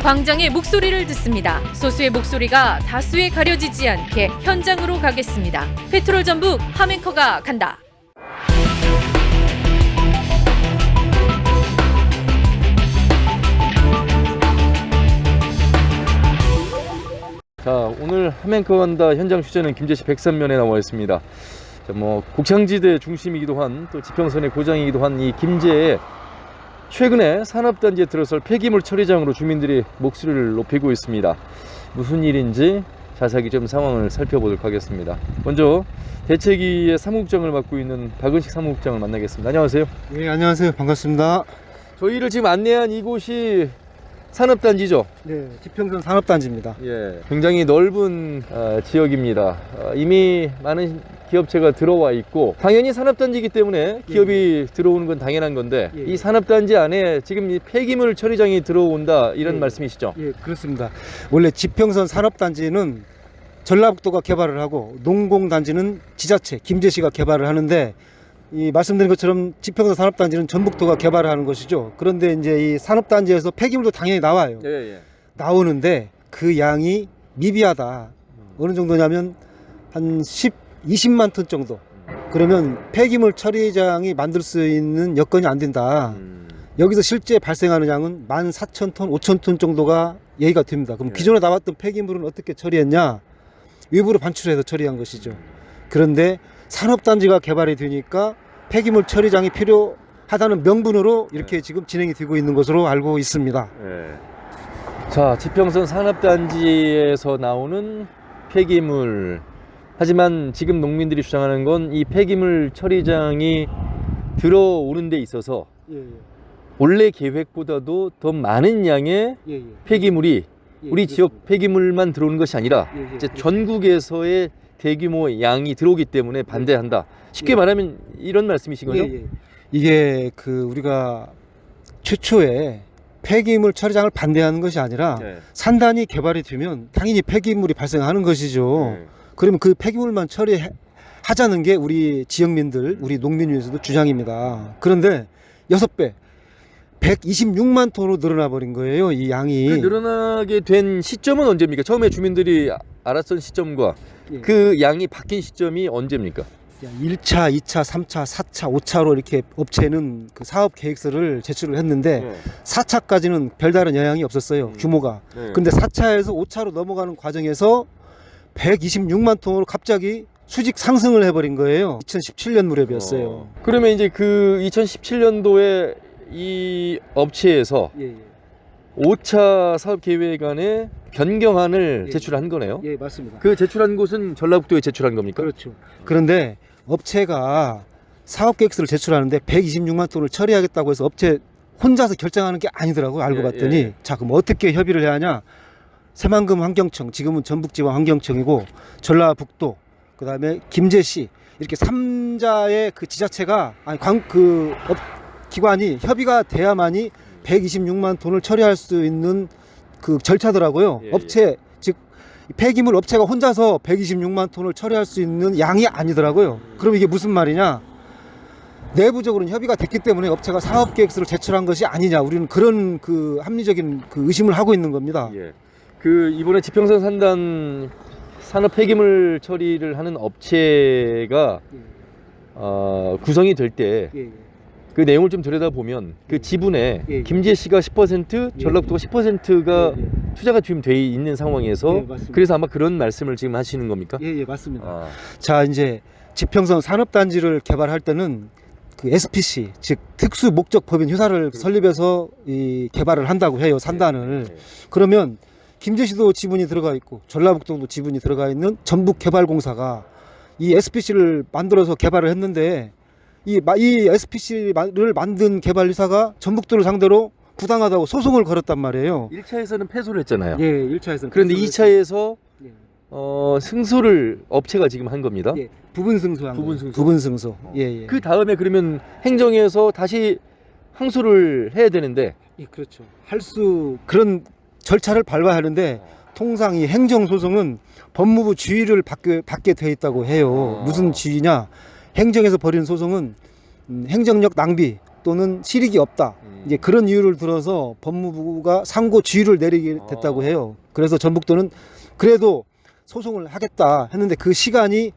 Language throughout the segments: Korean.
광장의 목소리를 듣습니다. 소수의 목소리가 다수에 가려지지 않게 현장으로 가겠습니다. 페트롤 전북 함앵커가 간다. 자, 오늘 함앵커 간다 현장 취재는 김제시 백산면에 나와 있습니다. 자, 곡창지대 중심이기도 한 또 지평선의 고장이기도 한 이 김제에 최근에 산업단지에 들어설 폐기물 처리장으로 주민들이 목소리를 높이고 있습니다. 무슨 일인지 자세하게 좀 상황을 살펴보도록 하겠습니다. 먼저 대책위의 사무국장을 맡고 있는 박은식 사무국장을 만나겠습니다. 안녕하세요. 네, 안녕하세요. 반갑습니다. 저희를 지금 안내한 이곳이 산업단지죠? 네, 지평선 산업단지입니다. 예, 굉장히 넓은 지역입니다. 이미 많은 기업체가 들어와 있고 당연히 산업단지이기 때문에 기업이 들어오는 건 당연한 건데 이 산업단지 안에 지금 이 폐기물 처리장이 들어온다 이런 말씀이시죠? 예, 그렇습니다. 원래 지평선 산업단지는 전라북도가 개발을 하고 농공단지는 지자체 김제시가 개발을 하는데 이 말씀드린 것처럼 지평선 산업단지는 전북도가 개발을 하는 것이죠. 그런데 이제 이 산업단지에서 폐기물도 당연히 나와요. 나오는데 그 양이 미비하다. 어느 정도냐면 한 20만 톤 정도. 그러면 폐기물 처리장이 만들 수 있는 여건이 안 된다. 여기서 실제 발생하는 양은 14,000톤, 5,000톤 정도가 예의가 됩니다. 그럼 기존에 나왔던 폐기물은 어떻게 처리했냐? 일부러 반출해서 처리한 것이죠. 그런데 산업단지가 개발이 되니까 폐기물 처리장이 필요하다는 명분으로 이렇게 지금 진행이 되고 있는 것으로 알고 있습니다. 자, 지평선 산업단지에서 나오는 폐기물. 하지만 지금 농민들이 주장하는 건 이 폐기물 처리장이 들어오는 데 있어서 원래 계획보다도 더 많은 양의 폐기물이 우리 지역 폐기물만 들어오는 것이 아니라 이제 전국에서의 대규모 양이 들어오기 때문에 반대한다. 쉽게 말하면 이런 말씀이신 거죠? 이게 우리가 최초에 폐기물 처리장을 반대하는 것이 아니라 산단이 개발이 되면 당연히 폐기물이 발생하는 것이죠. 그러면 그 폐기물만 처리하자는 게 우리 지역민들, 우리 농민 위해서도 주장입니다. 그런데 6배 126만 톤으로 늘어나 버린 거예요, 이 양이. 그 늘어나게 된 시점은 언제입니까? 처음에 주민들이 알았던 시점과 그 양이 바뀐 시점이 언제입니까? 1차, 2차, 3차, 4차, 5차로 이렇게 업체는 그 사업 계획서를 제출을 했는데 4차까지는 별다른 영향이 없었어요, 규모가. 근데 4차에서 5차로 넘어가는 과정에서 126만 톤으로 갑자기 수직 상승을 해버린 거예요. 2017년 무렵이었어요. 그러면 이제 그 2017년도에 이 업체에서 5차 사업 계획안에 변경안을 제출한 거네요. 예, 맞습니다. 그 제출한 곳은 전라북도에 제출한 겁니까? 그렇죠. 그런데 업체가 사업 계획서를 제출하는데 126만 톤을 처리하겠다고 해서 업체 혼자서 결정하는 게 아니더라고요. 알고 봤더니 자, 그럼 어떻게 협의를 해야 하냐? 새만금 환경청, 지금은 전북지방환경청이고 전라북도, 그다음에 김제시 이렇게 3자의 그 지자체가 기관이 협의가 돼야만이 126만 톤을 처리할 수 있는 그 절차더라고요. 업체, 즉 폐기물 업체가 혼자서 126만 톤을 처리할 수 있는 양이 아니더라고요. 그럼 이게 무슨 말이냐? 내부적으로는 협의가 됐기 때문에 업체가 사업 계획서를 제출한 것이 아니냐? 우리는 그런 그 합리적인 그 의심을 하고 있는 겁니다. 그 이번에 지평선 산단 산업 폐기물 처리를 하는 업체가 구성이 될 때 그 내용을 좀 들여다보면 그 지분에 김제시가 10%, 전라북도가 10%가 투자가 지금 돼 있는 상황에서 그래서 아마 그런 말씀을 지금 하시는 겁니까? 예, 맞습니다. 자, 이제 지평선 산업단지를 개발할 때는 그 SPC, 즉 특수 목적 법인 회사를 설립해서 이 개발을 한다고 해요, 산단을. 그러면 김제시도 지분이 들어가 있고 전라북도도 지분이 들어가 있는 전북개발공사가 이 SPC를 만들어서 개발을 했는데 이 SPC를 만든 개발회사가 전북도를 상대로 부당하다고 소송을 걸었단 말이에요. 1차에서는 패소를 했잖아요. 1차에서는. 그런데 2차에서 승소를 업체가 지금 한 겁니다. 부분 승소한 거예요. 부분 승소. 그 다음에 그러면 행정에서 다시 항소를 해야 되는데. 그렇죠. 그런 절차를 밟아야 하는데 통상 이 행정소송은 법무부 지휘를 받게 돼 있다고 해요. 무슨 지휘냐? 행정에서 벌이는 소송은 행정력 낭비 또는 실익이 없다. 이제 그런 이유를 들어서 법무부가 상고 지휘를 내리게 됐다고 해요. 그래서 전북도는 그래도 소송을 하겠다 했는데 그 시간이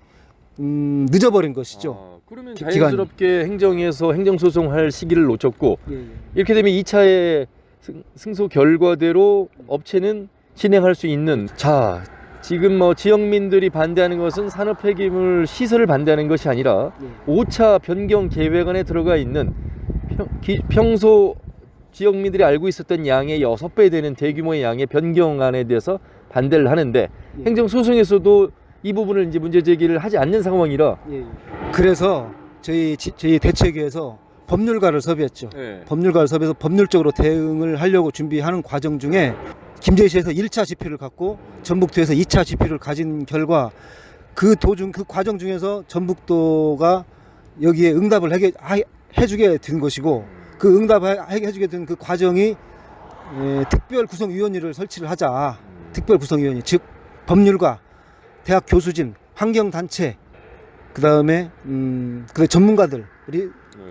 늦어버린 것이죠. 그러면 기간이. 자연스럽게 행정에서 행정소송할 시기를 놓쳤고 예, 예. 이렇게 되면 2차의 승소 결과대로 업체는 진행할 수 있는. 자, 지금 뭐 지역민들이 반대하는 것은 산업 폐기물 시설을 반대하는 것이 아니라 5차 변경 계획안에 들어가 있는 평소 지역민들이 알고 있었던 양의 6배 되는 대규모의 양의 변경안에 대해서 반대를 하는데 행정소송에서도 이 부분을 이제 문제 제기를 하지 않는 상황이라. 그래서 저희 대책위에서 법률가를 섭외했죠. 네. 법률가를 섭외해서 법률적으로 대응을 하려고 준비하는 과정 중에 김제시에서 1차 지표를 갖고 전북도에서 2차 지표를 가진 결과 그 과정 중에서 전북도가 여기에 응답을 해주게 된 것이고 그 응답해주게 된 그 과정이 특별구성위원회를 설치를 하자. 특별구성위원회 즉 법률가, 대학 교수진, 환경단체 그다음에 전문가들이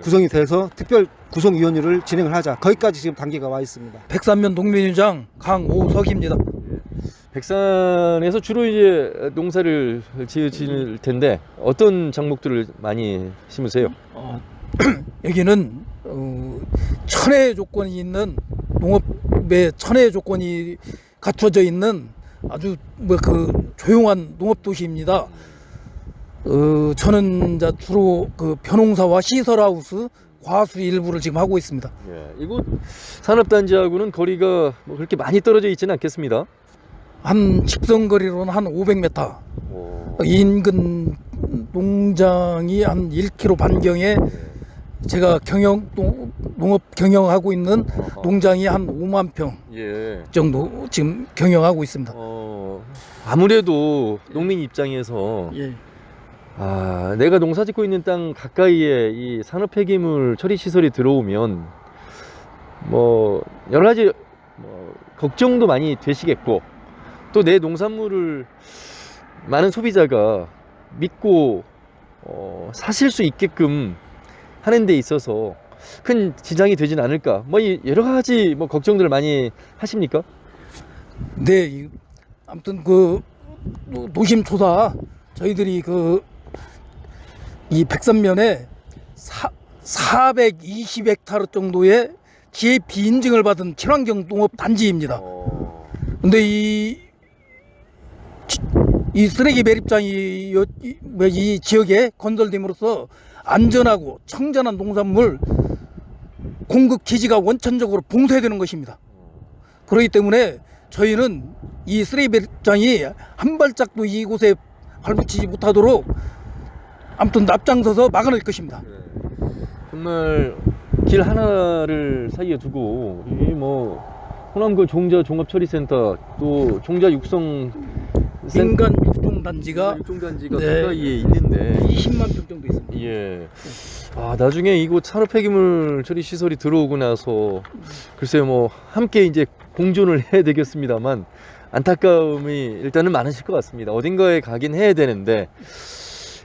구성이 돼서 특별구성위원회를 진행을 하자. 거기까지 지금 단계가 와 있습니다. 백산면 농민위원장 강오석입니다. 백산에서 주로 이제 농사를 지으실 텐데 어떤 작목들을 많이 심으세요? 여기는 천혜 조건이 있는 농업의 천혜 조건이 갖춰져 있는 아주 그 조용한 농업 도시입니다. 저는 이제 주로 그 벼농사와 시설하우스, 과수 일부를 지금 하고 있습니다. 예, 이곳 산업단지하고는 거리가 뭐 그렇게 많이 떨어져 있지는 않겠습니다. 한 직선거리로는 한 500m. 인근 농장이 한 1km 반경에 제가 농업 경영하고 있는 농장이 한 5만 평 정도 지금 경영하고 있습니다. 아무래도 농민 입장에서 내가 농사 짓고 있는 땅 가까이에 이 산업 폐기물 처리 시설이 들어오면 뭐 여러 가지 걱정도 많이 되시겠고 또 내 농산물을 많은 소비자가 믿고 사실 수 있게끔 하는 데 있어서 큰 지장이 되진 않을까, 뭐 여러 가지 걱정들을 많이 하십니까? 네, 아무튼 그 노심초사 저희들이 이 백산면에 420헥타르 정도의 GAP 인증을 받은 친환경 농업 단지입니다. 근데 이 쓰레기 매립장이 이 지역에 건설됨으로써 안전하고 청정한 농산물 공급 기지가 원천적으로 봉쇄되는 것입니다. 그렇기 때문에 저희는 이 쓰레기 매립장이 한 발짝도 이곳에 발붙이지 못하도록 아무튼 앞장서서 막아낼 것입니다. 정말 길 하나를 사이에 두고 호남구 종자 종합처리센터 또 종자 육성 민간 육종단지가 가까이에 있는데 20만 평 정도 있습니다. 예. 나중에 이곳 산업 폐기물 처리 시설이 들어오고 나서 글쎄요 함께 이제 공존을 해야 되겠습니다만 안타까움이 일단은 많으실 것 같습니다. 어딘가에 가긴 해야 되는데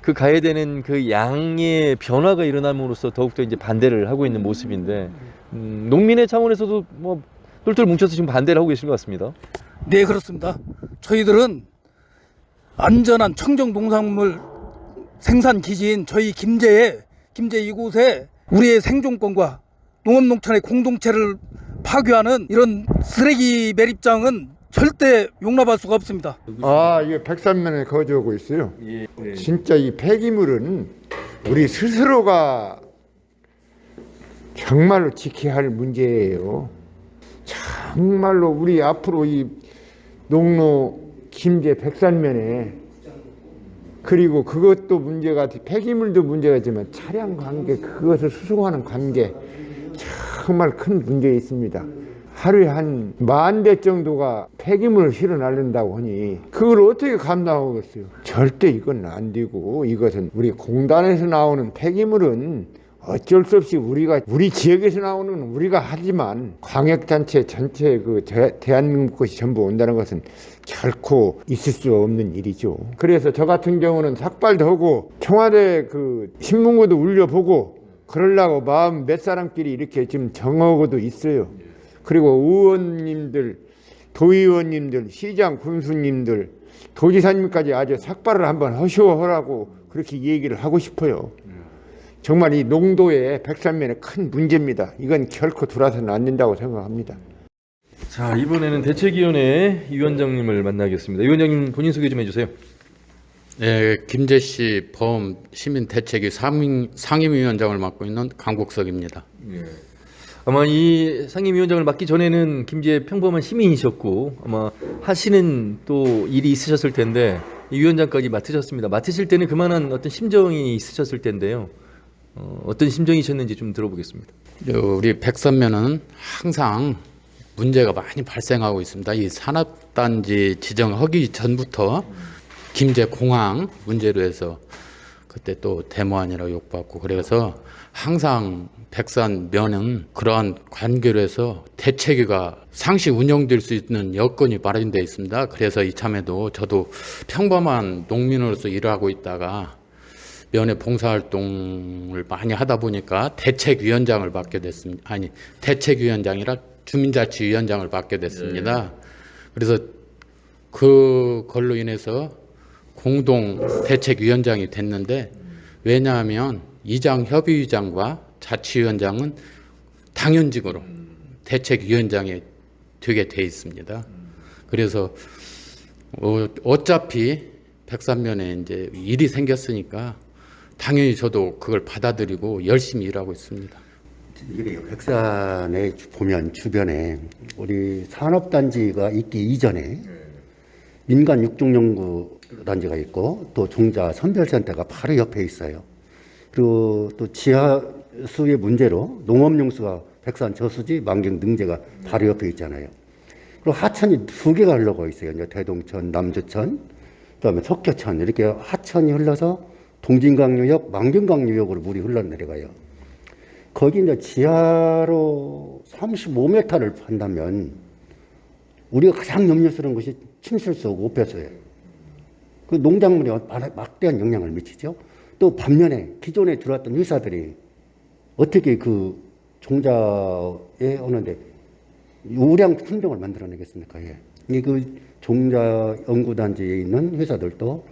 그 가야 되는 그 양의 변화가 일어남으로써 더욱더 이제 반대를 하고 있는 모습인데 농민의 차원에서도 똘똘 뭉쳐서 지금 반대를 하고 계신 것 같습니다. 네, 그렇습니다. 저희들은 안전한 청정 농산물 생산 기지인 저희 김제 이곳에 우리의 생존권과 농업농촌의 공동체를 파괴하는 이런 쓰레기 매립장은 절대 용납할 수가 없습니다. 이게 백산면에 거주하고 있어요. 진짜 이 폐기물은 우리 스스로가 정말로 지켜야 할 문제예요. 정말로 우리 앞으로 이 농로 김제 백산면에 그리고 그것도 문제가 폐기물도 문제가지만 차량 관계 그것을 수송하는 관계 정말 큰 문제 있습니다. 하루에 한 10,000대 정도가 폐기물을 실어 날린다고 하니 그걸 어떻게 감당하겠어요? 절대 이건 안 되고 이것은 우리 공단에서 나오는 폐기물은 어쩔 수 없이 우리 지역에서 나오는 우리가 하지만 광역단체 전체 대한민국 것이 전부 온다는 것은 결코 있을 수 없는 일이죠. 그래서 저 같은 경우는 삭발도 하고 청와대 신문고도 울려보고 그러려고 마음 몇 사람끼리 이렇게 지금 정하고도 있어요. 그리고 의원님들, 도의원님들, 시장 군수님들, 도지사님까지 아주 삭발을 한번 하시오라고 그렇게 얘기를 하고 싶어요. 정말 이 농도의 백산면의 큰 문제입니다. 이건 결코 돌아서는 안 된다고 생각합니다. 자, 이번에는 대책위원회 위원장님을 만나겠습니다. 위원장님 본인 소개 좀 해주세요. 네, 김제시 범 시민대책위 상임위원장을 맡고 있는 강국석입니다. 아마 이 상임위원장을 맡기 전에는 김제 평범한 시민이셨고 아마 하시는 또 일이 있으셨을 텐데 이 위원장까지 맡으셨습니다. 맡으실 때는 그만한 어떤 심정이 있으셨을 텐데요. 어떤 심정이셨는지 좀 들어보겠습니다. 우리 백산면은 항상 문제가 많이 발생하고 있습니다. 이 산업단지 지정하기 전부터 김제공항 문제로 해서 그때 또 데모안이라고 욕받고 그래서 항상 백산면은 그러한 관계로 해서 대책위가 상시 운영될 수 있는 여건이 마련되어 있습니다. 그래서 이참에도 저도 평범한 농민으로서 일하고 있다가 면회 봉사활동을 많이 하다 보니까 대책위원장을 맡게 됐습니다. 아니, 대책위원장이라 주민자치위원장을 맡게 됐습니다. 그래서 그걸로 인해서 공동 대책위원장이 됐는데 왜냐하면 이장 협의위장과 자치위원장은 당연직으로 대책위원장이 되게 돼 있습니다. 그래서 어차피 백산면에 이제 일이 생겼으니까 당연히 저도 그걸 받아들이고 열심히 일하고 있습니다. 이래요. 백산에 보면 주변에 우리 산업단지가 있기 이전에 민간 육종연구단지가 있고 또 종자 선별센터가 바로 옆에 있어요. 그리고 또 지하수의 문제로 농업용수가 백산 저수지, 만경 능제가 바로 옆에 있잖아요. 그리고 하천이 두 개가 흘러가 있어요. 이제 대동천, 남주천, 그다음에 석교천 이렇게 하천이 흘러서 동진강유역, 만경강유역으로 물이 흘러내려가요. 거기 이제 지하로 35m를 판다면 우리가 가장 염려스러운 것이 침실수하고 오폐수예요. 그 농작물에 막대한 영향을 미치죠. 또 반면에 기존에 들어왔던 회사들이 어떻게 그 종자에 오는데 우량 품종을 만들어내겠습니까? 예. 그 종자 연구단지에 있는 회사들도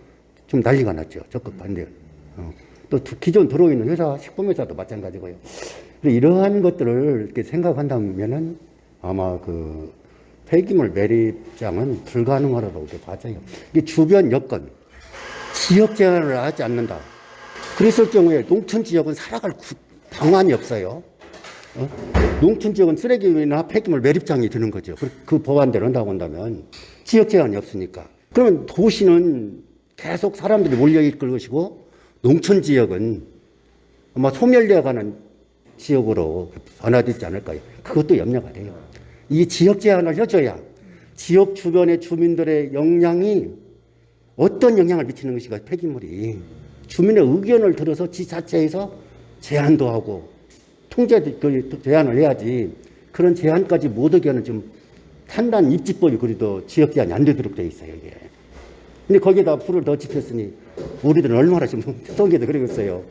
좀 난리가 났죠. 적극 반대. 또 기존 들어있는 회사, 식품회사도 마찬가지고요. 이러한 것들을 이렇게 생각한다면은 아마 그 폐기물 매립장은 불가능하다고 봐져요. 이게 주변 여건, 지역 제한을 하지 않는다. 그랬을 경우에 농촌 지역은 살아갈 방안이 없어요. 농촌 지역은 쓰레기나 폐기물 매립장이 되는 거죠. 그 법안대로 한다고 한다면 지역 제한이 없으니까. 그러면 도시는 계속 사람들이 몰려있을 것이고 농촌 지역은 아마 소멸되어가는 지역으로 변화되지 않을까요? 그것도 염려가 돼요. 이 지역 제한을 해줘야 지역 주변의 주민들의 영향이 어떤 영향을 미치는 것인가 폐기물이 주민의 의견을 들어서 지자체에서 제한도 하고 통제 제한을 해야지 그런 제한까지 못 오게 하는 좀 탄단 입지법이 그래도 지역 제한이 안 되도록 돼 있어요 이게. 근데 거기에다 불을 더 지폈으니 우리들은 얼마나 지금 속에도 그러겠어요.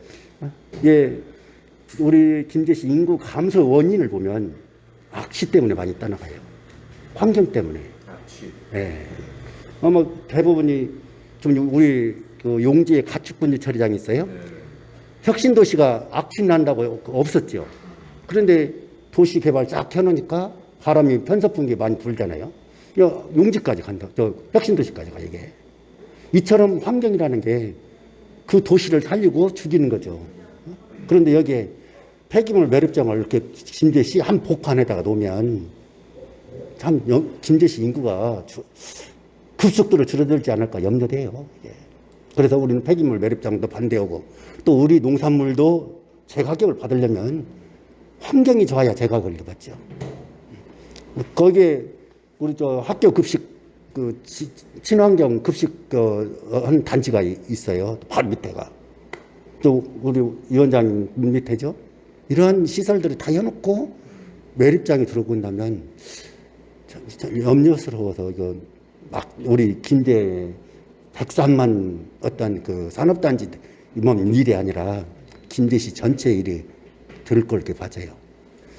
예, 우리 김제시 인구 감소 원인을 보면 악취 때문에 많이 떠나가요. 환경 때문에. 악취. 예. 아마 대부분이 좀 우리 그 용지에 가축분리 처리장이 있어요. 혁신도시가 악취 난다고 없었죠. 그런데 도시 개발 쫙 해놓으니까 바람이 편서풍기 많이 불잖아요. 용지까지 간다. 저 혁신도시까지 가 이게. 이처럼 환경이라는 게 그 도시를 살리고 죽이는 거죠. 그런데 여기에 폐기물 매립장을 이렇게 김제시 한 복판에다가 놓으면 참 김제시 인구가 급속도로 줄어들지 않을까 염려돼요. 그래서 우리는 폐기물 매립장도 반대하고 또 우리 농산물도 제 가격을 받으려면 환경이 좋아야 제 가격을 받죠. 거기에 우리 저 학교 급식 그 친환경 급식 한 단지가 있어요. 바로 밑에가. 또 우리 위원장님 밑에죠. 이러한 시설들을 다 해놓고 매립장이 들어오고 나면 염려스러워서 이거 막 우리 김제 백산만 어떤 그 산업단지 일이 아니라 김제시 전체 일이 들 걸 이렇게 맞아요.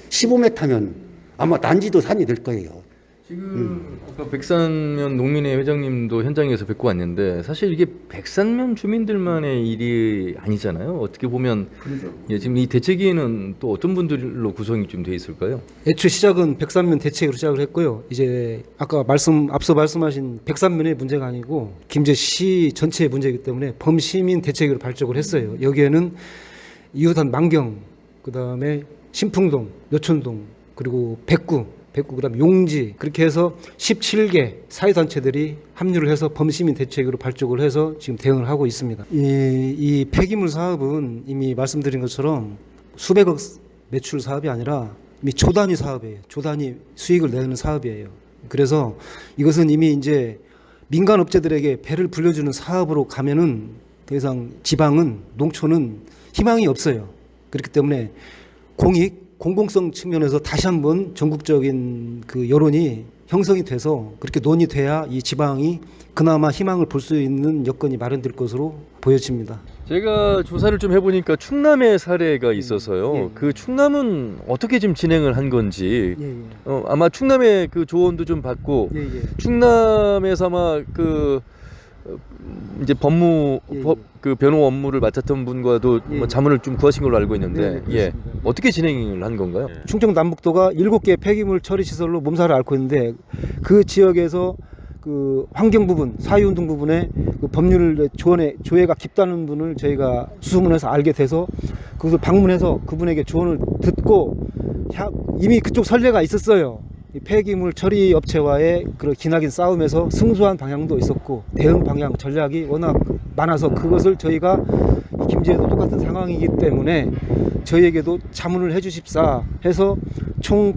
15m면 아마 난지도 산이 될 거예요. 지금 아까 백산면 농민회 회장님도 현장에서 뵙고 왔는데 사실 이게 백산면 주민들만의 일이 아니잖아요. 어떻게 보면 예, 지금 이 대책위에는 또 어떤 분들로 구성이 좀 돼 있을까요? 애초 시작은 백산면 대책으로 시작을 했고요. 이제 아까 앞서 말씀하신 백산면의 문제가 아니고 김제시 전체의 문제이기 때문에 범시민 대책으로 발족을 했어요. 여기에는 이웃한 만경, 그다음에 신풍동, 여촌동, 그리고 백구, 그다음 용지, 그렇게 해서 17개 사회단체들이 합류를 해서 범시민 대책으로 발족을 해서 지금 대응을 하고 있습니다. 이 폐기물 사업은 이미 말씀드린 것처럼 수백억 매출 사업이 아니라 이미 조단위 사업이에요. 조단위 수익을 내는 사업이에요. 그래서 이것은 이미 이제 민간 업체들에게 배를 불려주는 사업으로 가면은 더 이상 지방은, 농촌은 희망이 없어요. 그렇기 때문에 공공성 측면에서 다시 한번 전국적인 그 여론이 형성이 돼서 그렇게 논의돼야 이 지방이 그나마 희망을 볼 수 있는 여건이 마련될 것으로 보여집니다. 제가 조사를 좀 해보니까 충남의 사례가 있어서요. 그 충남은 어떻게 지금 진행을 한 건지 아마 충남의 그 조언도 좀 받고 충남에서 아마 그 이제 그 변호 업무를 맡았던 분과도 뭐 자문을 좀 구하신 걸로 알고 있는데 어떻게 진행을 한 건가요? 충청 남북도가 7개 폐기물 처리 시설로 몸살을 앓고 있는데 그 지역에서 그 환경 부분, 사회운동 부분에 그 법률 조회가 깊다는 분을 저희가 수소문해서 알게 돼서 그것을 방문해서 그분에게 조언을 듣고 이미 그쪽 선례가 있었어요. 이 폐기물 처리 업체와의 그런 기나긴 싸움에서 승소한 방향도 있었고 대응 방향 전략이 워낙 많아서 그것을 저희가 김제에도 똑같은 상황이기 때문에 저희에게도 자문을 해주십사 해서 총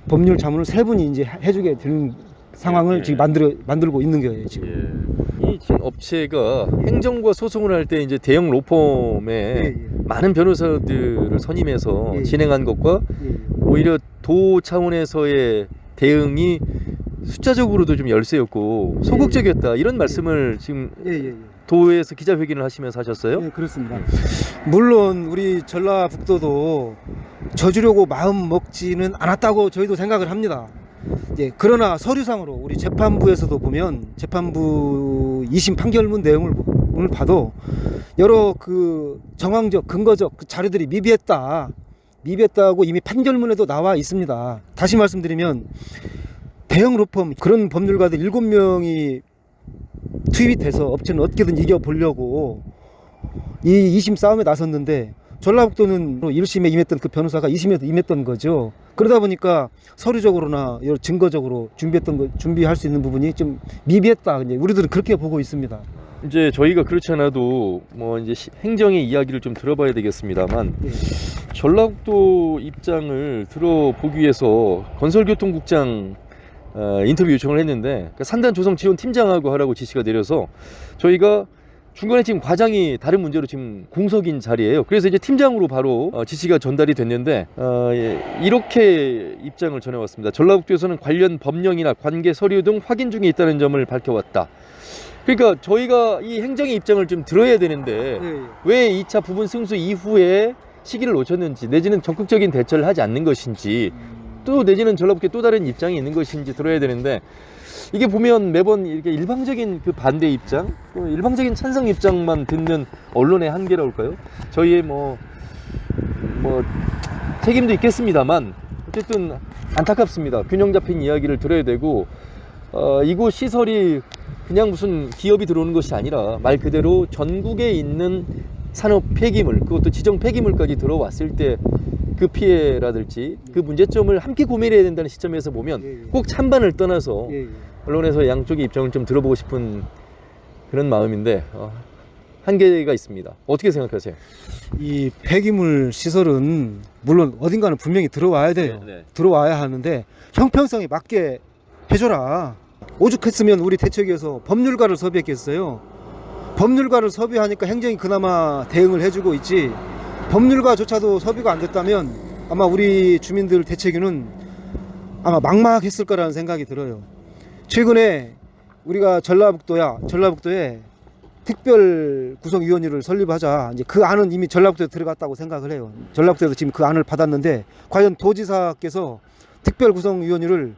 법률 자문을 3분이 이제 해주게 되는 상황을 지금 만들고 있는 거예요 지금. 이 지금 업체가 행정과 소송을 할 때 이제 대형 로펌에 많은 변호사들을 선임해서 진행한 것과 오히려 도 차원에서의 대응이 숫자적으로도 좀 열세였고 소극적이었다 이런 말씀을 지금 도에서 기자회견을 하시면서 하셨어요? 네, 그렇습니다. 물론 우리 전라북도도 져주려고 마음 먹지는 않았다고 저희도 생각을 합니다. 그러나 서류상으로 우리 재판부에서도 보면 재판부 2심 판결문 내용을 오늘 봐도 여러 그 정황적 근거적 그 자료들이 미비했다고 이미 판결문에도 나와 있습니다. 다시 말씀드리면 대형 로펌 그런 법률가들 7명이 투입이 돼서 업체는 어떻게든 이겨보려고 이 2심 싸움에 나섰는데 전라북도는 1심에 임했던 그 변호사가 2심에도 임했던 거죠. 그러다 보니까 서류적으로나 여러 증거적으로 준비할 수 있는 부분이 좀 미비했다. 우리들은 그렇게 보고 있습니다. 이제 저희가 그렇지 않아도 뭐 이제 행정의 이야기를 좀 들어봐야 되겠습니다만 전라북도 입장을 들어보기 위해서 건설교통국장 인터뷰 요청을 했는데 산단 조성 지원 팀장하고 하라고 지시가 내려서 저희가 중간에 지금 과장이 다른 문제로 지금 공석인 자리예요. 그래서 이제 팀장으로 바로 지시가 전달이 됐는데 이렇게 입장을 전해왔습니다. 전라북도에서는 관련 법령이나 관계 서류 등 확인 중에 있다는 점을 밝혀왔다. 그러니까 저희가 이 행정의 입장을 좀 들어야 되는데 왜 2차 부분 승소 이후에 시기를 놓쳤는지 내지는 적극적인 대처를 하지 않는 것인지 또 내지는 전라북도에 또 다른 입장이 있는 것인지 들어야 되는데 이게 보면 매번 이렇게 일방적인 그 반대 입장, 또 일방적인 찬성 입장만 듣는 언론의 한계라울까요? 저희의 뭐 책임도 있겠습니다만 어쨌든 안타깝습니다. 균형 잡힌 이야기를 들어야 되고 이곳 시설이 그냥 무슨 기업이 들어오는 것이 아니라 말 그대로 전국에 있는 산업 폐기물, 그것도 지정 폐기물까지 들어왔을 때 그 피해라든지 그 문제점을 함께 고민해야 된다는 시점에서 보면 꼭 찬반을 떠나서 언론에서 양쪽의 입장을 좀 들어보고 싶은 그런 마음인데 한계가 있습니다. 어떻게 생각하세요? 이 폐기물 시설은 물론 어딘가는 분명히 들어와야 돼요. 들어와야 하는데 형평성에 맞게 해줘라. 오죽했으면 우리 대책위에서 법률가를 섭외했겠어요. 법률가를 섭외하니까 행정이 그나마 대응을 해주고 있지 법률가조차도 섭외가 안 됐다면 아마 우리 주민들 대책위는 아마 막막했을 거라는 생각이 들어요. 최근에 우리가 전라북도에 특별 구성위원회를 설립하자. 이제 그 안은 이미 전라북도에 들어갔다고 생각을 해요. 전라북도에서 지금 그 안을 받았는데 과연 도지사께서 특별 구성위원회를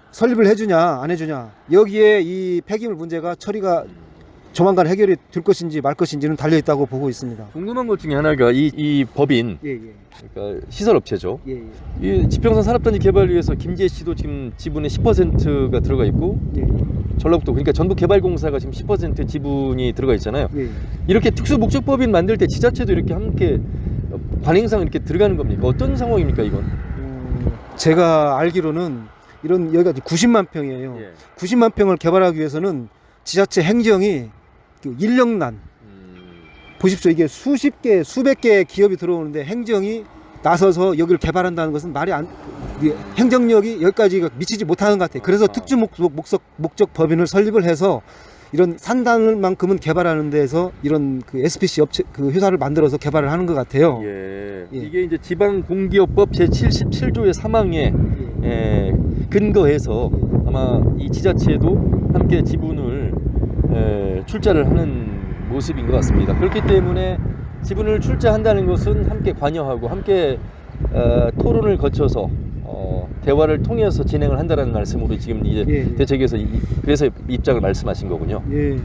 설립을 해주냐 안 해주냐, 여기에 이 폐기물 문제가 처리가 조만간 해결이 될 것인지 말 것인지는 달려 있다고 보고 있습니다. 궁금한 것 중에 하나가 이 법인, 예, 예. 그러니까 시설업체죠. 예, 예. 이 지평선 산업단지 개발 위해서 김제 씨도 지금 지분의 10%가 들어가 있고, 예, 전라북도 그러니까 전북개발공사가 지금 10% 지분이 들어가 있잖아요. 예. 이렇게 특수목적법인 만들 때 지자체도 이렇게 함께 관행상 이렇게 들어가는 겁니까? 어떤 상황입니까 이건? 제가 알기로는 이런 여기가 90만 평이에요. 예. 90만 평을 개발하기 위해서는 지자체 행정이 그 인력난, 보십시오. 이게 수십 개, 수백 개의 기업이 들어오는데 행정이 나서서 여기를 개발한다는 것은 말이 안, 이게 행정력이 여기까지 미치지 못하는 것 같아요. 그래서 특주 목적 법인을 설립을 해서 이런 산단만큼은 개발하는 데서 이런 그 SPC 업체 그 회사를 만들어서 개발을 하는 것 같아요. 예. 예. 이게 이제 지방공기업법 제77조의 3항에 근거해서 아마 이 지자체도 함께 지분을 출자를 하는 모습인 것 같습니다. 그렇기 때문에 지분을 출자한다는 것은 함께 관여하고 함께 토론을 거쳐서 대화를 통해서 진행을 한다는 말씀으로 지금 이제 예. 대책에서 그래서 입장을 말씀하신 거군요. 예.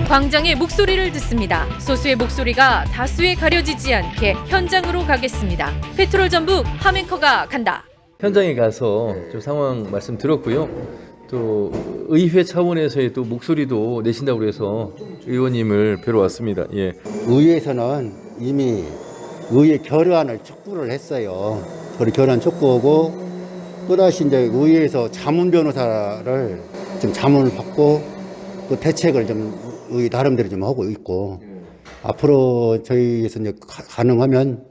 광장의 목소리를 듣습니다. 소수의 목소리가 다수에 가려지지 않게 현장으로 가겠습니다. 페트롤 전북 하멘커가 간다. 현장에 가서 좀 상황 말씀 들었고요. 또 의회 차원에서의 또 목소리도 내신다고 해서 의원님을 뵈러 왔습니다. 예. 의회에서는 이미 의회 결의안을 촉구를 했어요. 결의안 촉구하고 또다시 이제 의회에서 자문 변호사를 좀 자문을 받고 또 대책을 좀 의 나름대로 좀 하고 있고 앞으로 저희에서 이제 가능하면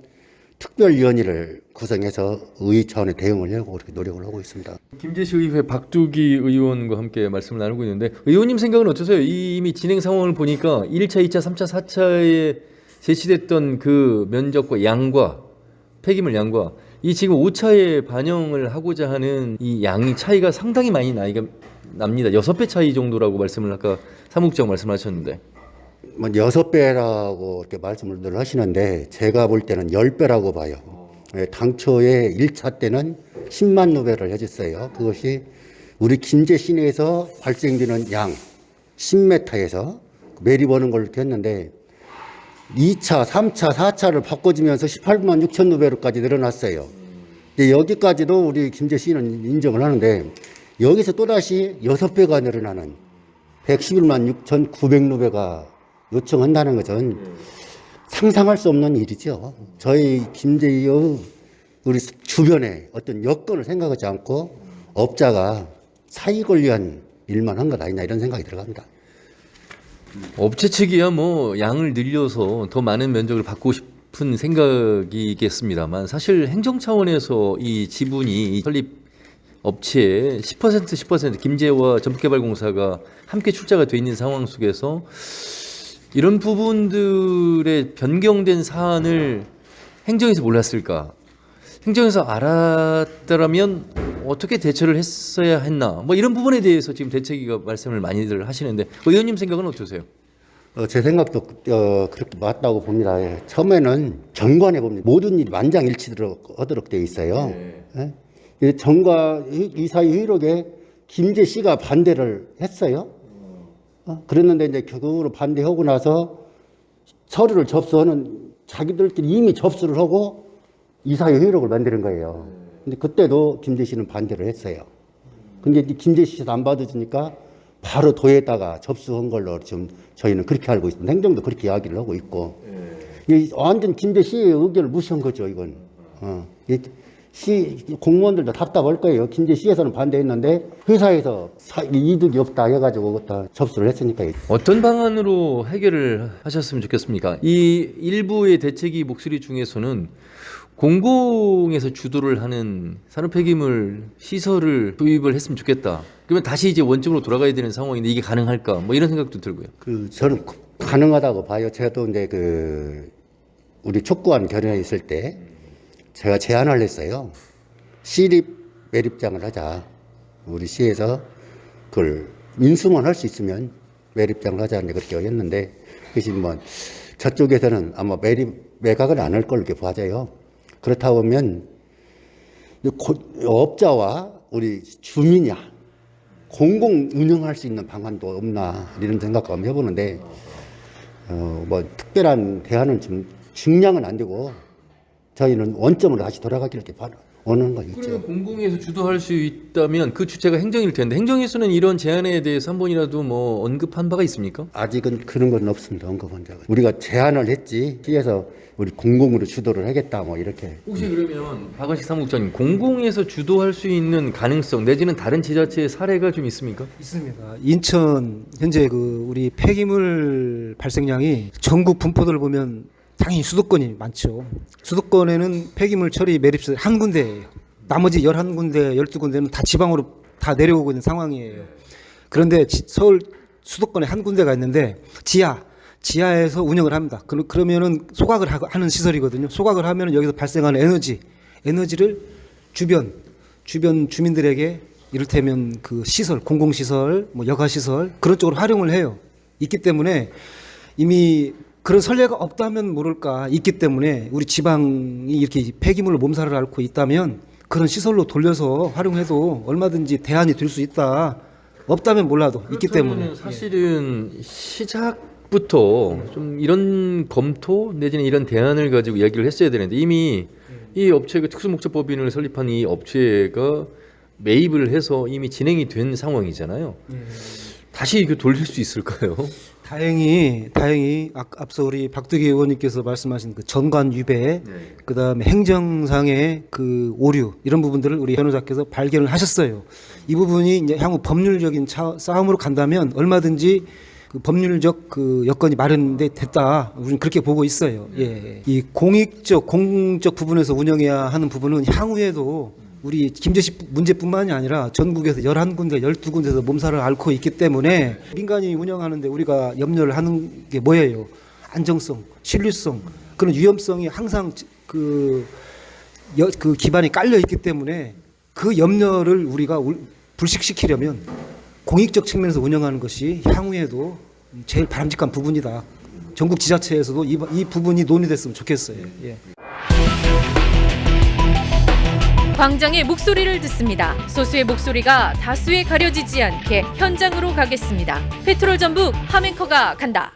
특별위원회를 구성해서 의회 차원의 대응을 하고 그렇게 노력을 하고 있습니다. 김제시 의회 박두기 의원과 함께 말씀을 나누고 있는데 의원님 생각은 어떠세요? 이미 진행 상황을 보니까 1차, 2차, 3차, 4차에 제시됐던 그 면적과 양과 폐기물 양과 이 지금 5차에 반영을 하고자 하는 이 양이 차이가 상당히 많이 납니다. 6배 차이 정도라고 말씀을 아까 사무국장 말씀하셨는데. 6배라고 이렇게 말씀을 늘 하시는데 제가 볼 때는 10배라고 봐요. 당초에 1차 때는 10만 루베를 해줬어요. 그것이 우리 김제 시내에서 발생되는 양 10m에서 매립하는 걸 이렇게 했는데 2차, 3차, 4차를 바꿔주면서 18만 6천 루베로까지 늘어났어요. 근데 여기까지도 우리 김제 시는 인정을 하는데 여기서 또다시 6배가 늘어나는 111만 6천 900루베가 요청한다는 것은 상상할 수 없는 일이죠. 저희 김제의 우리 주변에 어떤 여건을 생각하지 않고 업자가 사익을 위한 일만 한 것 아니냐 이런 생각이 들어갑니다. 업체 측이야 뭐 양을 늘려서 더 많은 면적을 받고 싶은 생각이겠습니다만 사실 행정 차원에서 이 지분이 이 설립 업체의 10% 김제와 전북개발공사가 함께 출자가 돼 있는 상황 속에서 이런 부분들의 변경된 사안을 행정에서 몰랐을까? 행정에서 알았더라면 어떻게 대처를 했어야 했나? 뭐 이런 부분에 대해서 지금 대책위가 말씀을 많이들 하시는데 의원님 생각은 어떠세요? 제 생각도 그렇게 맞다고 봅니다. 예. 처음에는 정관에 봅니다. 모든 일이 만장일치하도록 되어 있어요. 예? 이 정과 이 사이 회의록에 김제 씨가 반대를 했어요. 그랬는데 이제 결국으로 반대하고 나서 서류를 접수하는 자기들끼리 이미 접수를 하고 이사회 회의록을 만드는 거예요. 근데 그때도 김제 씨는 반대를 했어요. 근데 김제 씨도 안 받아주니까 바로 도에다가 접수한 걸로 지금 저희는 그렇게 알고 있습니다. 행정도 그렇게 이야기를 하고 있고. 이게 완전 김제 씨의 의견을 무시한 거죠, 이건. 시 공무원들도 답답할 거예요. 김제 시에서는 반대했는데 회사에서 이득이 없다 해가지고 다 접수를 했으니까. 어떤 방안으로 해결을 하셨으면 좋겠습니까? 이 일부의 대책위 목소리 중에서는 공공에서 주도를 하는 산업폐기물 시설을 도입을 했으면 좋겠다. 그러면 다시 이제 원점으로 돌아가야 되는 상황인데 이게 가능할까? 뭐 이런 생각도 들고요. 저는 가능하다고 봐요. 제가 또 이제 우리 촉구안 결의안이 있을 때 제가 제안을 했어요. 시립 매립장을 하자. 우리 시에서 그걸 인수만 할 수 있으면 매립장을 하자는데 그렇게 했는데 그것이 뭐 저쪽에서는 아마 매각을 안 할 걸로 이렇게 봐져요. 그렇다 보면 업자와 우리 주민이 공공 운영할 수 있는 방안도 없나 이런 생각을 한번 해보는데 뭐 특별한 대안은 좀 중량은 안 되고 저희는 원점으로 다시 돌아가기를 이렇게 원하는 거 있죠. 그러면 공공에서 주도할 수 있다면 그 주체가 행정일 텐데 행정에서는 이런 제안에 대해서 한 번이라도 뭐 언급한 바가 있습니까? 아직은 그런 건 없습니다. 언급한 적은. 우리가 제안을 했지 시에서 우리 공공으로 주도를 하겠다 뭐 이렇게. 혹시 그러면 박원식 사무국장님 공공에서 주도할 수 있는 가능성 내지는 다른 지자체의 사례가 좀 있습니까? 있습니다. 인천 현재 그 우리 폐기물 발생량이 전국 분포들을 보면 당연히 수도권이 많죠. 수도권에는 폐기물 처리 매립소 한 군데예요. 나머지 11군데, 12군데는 다 지방으로 다 내려오고 있는 상황이에요. 그런데 서울 수도권에 한 군데가 있는데 지하에서 운영을 합니다. 그러면은 소각을 하는 시설이거든요. 소각을 하면은 여기서 발생하는 에너지를 주변 주민들에게 이를테면 그 시설, 공공시설, 뭐 여가시설 그런 쪽으로 활용을 해요. 있기 때문에 이미 그런 선례가 없다면 모를까 있기 때문에 우리 지방이 이렇게 폐기물로 몸살을 앓고 있다면 그런 시설로 돌려서 활용해도 얼마든지 대안이 될 수 있다. 없다면 몰라도 있기 때문에. 사실은 시작부터 좀 이런 검토 내지는 이런 대안을 가지고 이야기를 했어야 되는데 이미 이 업체가 특수목적법인을 설립한 이 업체가 매입을 해서 이미 진행이 된 상황이잖아요. 다시 그 돌릴 수 있을까요? 다행히 앞서 우리 박두기 의원님께서 말씀하신 그 전관 유배, 그다음에 행정상의 그 오류 이런 부분들을 우리 변호사께서 발견을 하셨어요. 이 부분이 이제 향후 법률적인 싸움으로 간다면 얼마든지 그 법률적 그 여건이 됐다. 우리는 그렇게 보고 있어요. 예. 이 공적 부분에서 운영해야 하는 부분은 향후에도 우리 김제시 문제뿐만이 아니라 전국에서 11군데, 12군데에서 몸살을 앓고 있기 때문에 민간이 운영하는데 우리가 염려를 하는 게 뭐예요? 안정성, 신뢰성, 그런 위험성이 항상 그 기반이 깔려 있기 때문에 그 염려를 우리가 불식시키려면 공익적 측면에서 운영하는 것이 향후에도 제일 바람직한 부분이다. 전국 지자체에서도 이 부분이 논의됐으면 좋겠어요. 예. 광장의 목소리를 듣습니다. 소수의 목소리가 다수에 가려지지 않게 현장으로 가겠습니다. 페트롤 전북 함앵커가 간다.